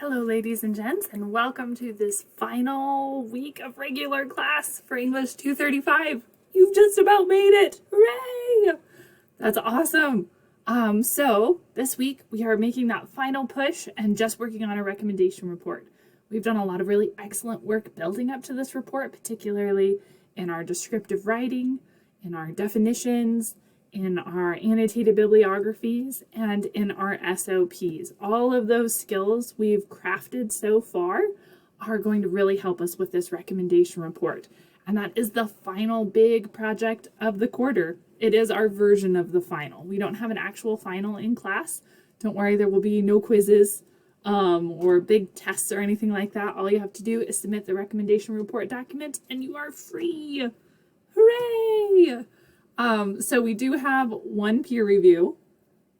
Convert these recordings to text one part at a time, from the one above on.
Hello ladies and gents, and welcome to this final week of regular class for English 235. You've just about made it! Hooray! That's awesome! So this week we are making that final push and just working on a recommendation report. We've done a lot of really excellent work building up to this report, particularly in our descriptive writing, in our definitions, in our annotated bibliographies, and in our SOPs. All of those skills we've crafted so far are going to really help us with this recommendation report. And that is the final big project of the quarter. It is our version of the final. We don't have an actual final in class. Don't worry, there will be no quizzes or big tests or anything like that. All you have to do is submit the recommendation report document and you are free. Hooray! So we do have one peer review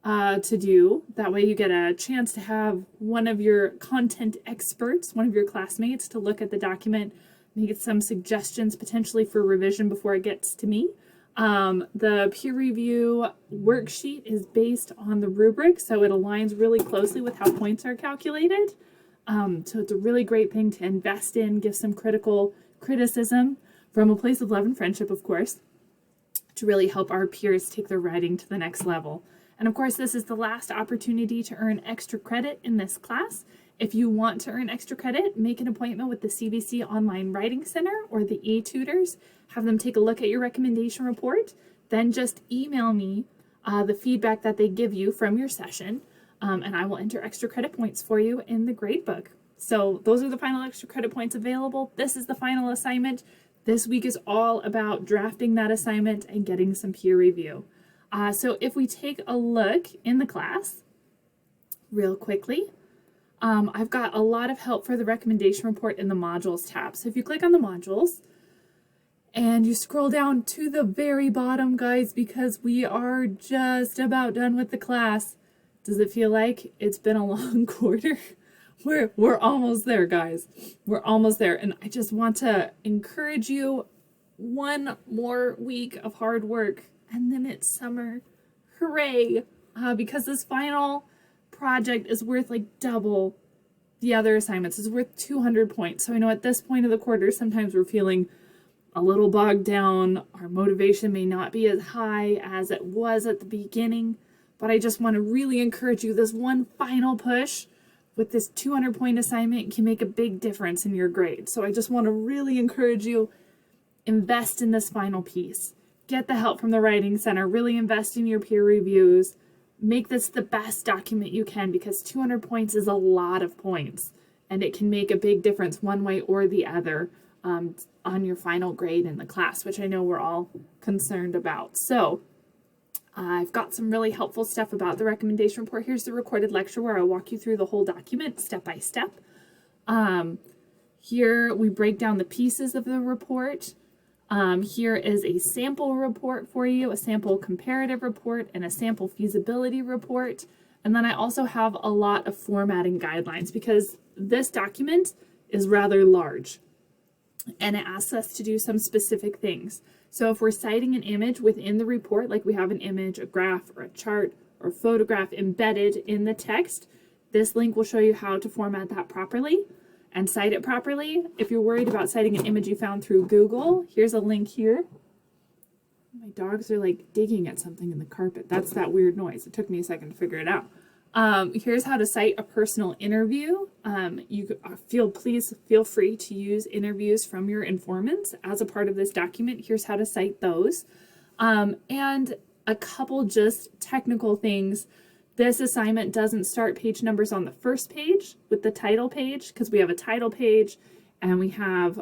to do. That way you get a chance to have one of your content experts, one of your classmates, to look at the document, make some suggestions potentially for revision before it gets to me. The peer review worksheet is based on the rubric, so it aligns really closely with how points are calculated. So it's a really great thing to invest in, give some critical criticism from a place of love and friendship, of course, to really help our peers take their writing to the next level. And of course, this is the last opportunity to earn extra credit in this class. If you want to earn extra credit, make an appointment with the CBC Online Writing Center or the eTutors. Have them take a look at your recommendation report. Then just email me the feedback that they give you from your session, and I will enter extra credit points for you in the gradebook. So those are the final extra credit points available. This is the final assignment. This week is all about drafting that assignment and getting some peer review. So if we take a look in the class real quickly, I've got a lot of help for the recommendation report in the modules tab. So if you click on the modules and you scroll down to the very bottom, guys, because we are just about done with the class. Does it feel like it's been a long quarter? We're almost there, guys. We're almost there. And I just want to encourage you, one more week of hard work and then it's summer. Hooray! Because this final project is worth like double the other assignments. It's worth 200 points. So I know at this point of the quarter, sometimes we're feeling a little bogged down. Our motivation may not be as high as it was at the beginning, but I just want to really encourage you. This one final push with this 200-point assignment can make a big difference in your grade. So I just want to really encourage you, invest in this final piece. Get the help from the Writing Center. Really invest in your peer reviews. Make this the best document you can, because 200 points is a lot of points, and it can make a big difference one way or the other on your final grade in the class, which I know we're all concerned about. So I've got some really helpful stuff about the recommendation report. Here's the recorded lecture where I'll walk you through the whole document step by step. Here we break down the pieces of the report. Here is a sample report for you, a sample comparative report, and a sample feasibility report. And then I also have a lot of formatting guidelines because this document is rather large and it asks us to do some specific things. So if we're citing an image within the report, like we have an image, a graph, or a chart, or a photograph embedded in the text, this link will show you how to format that properly and cite it properly. If you're worried about citing an image you found through Google, here's a link here. My dogs are like digging at something in the carpet. That's that weird noise. It took me a second to figure it out. Here's how to cite a personal interview. Please feel free to use interviews from your informants as a part of this document. Here's how to cite those. And a couple just technical things. This assignment doesn't start page numbers on the first page with the title page, because we have a title page and we have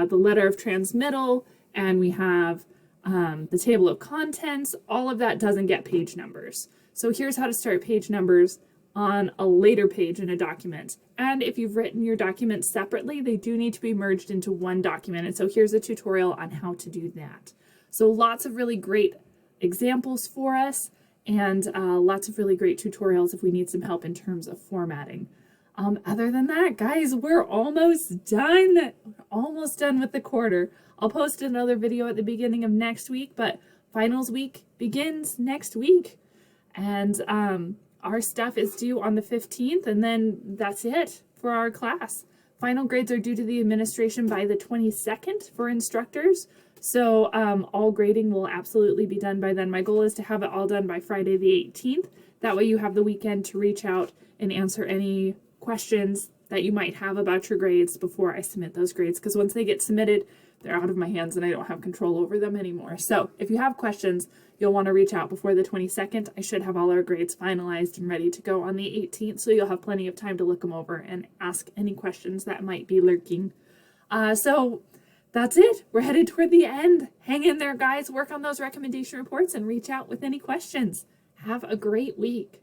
the letter of transmittal and we have the table of contents. All of that doesn't get page numbers. So here's how to start page numbers on a later page in a document. And if you've written your documents separately, they do need to be merged into one document. And so here's a tutorial on how to do that. So lots of really great examples for us, and lots of really great tutorials if we need some help in terms of formatting. Other than that, guys, we're almost done. We're almost done with the quarter. I'll post another video at the beginning of next week, but finals week begins next week. And our stuff is due on the 15th, and then that's it for our class. Final grades are due to the administration by the 22nd for instructors. So all grading will absolutely be done by then. My goal is to have it all done by Friday the 18th. That way you have the weekend to reach out and answer any questions that you might have about your grades before I submit those grades. Because once they get submitted, they're out of my hands and I don't have control over them anymore. So if you have questions, you'll want to reach out before the 22nd. I should have all our grades finalized and ready to go on the 18th. So you'll have plenty of time to look them over and ask any questions that might be lurking. So that's it. We're headed toward the end. Hang in there, guys. Work on those recommendation reports and reach out with any questions. Have a great week.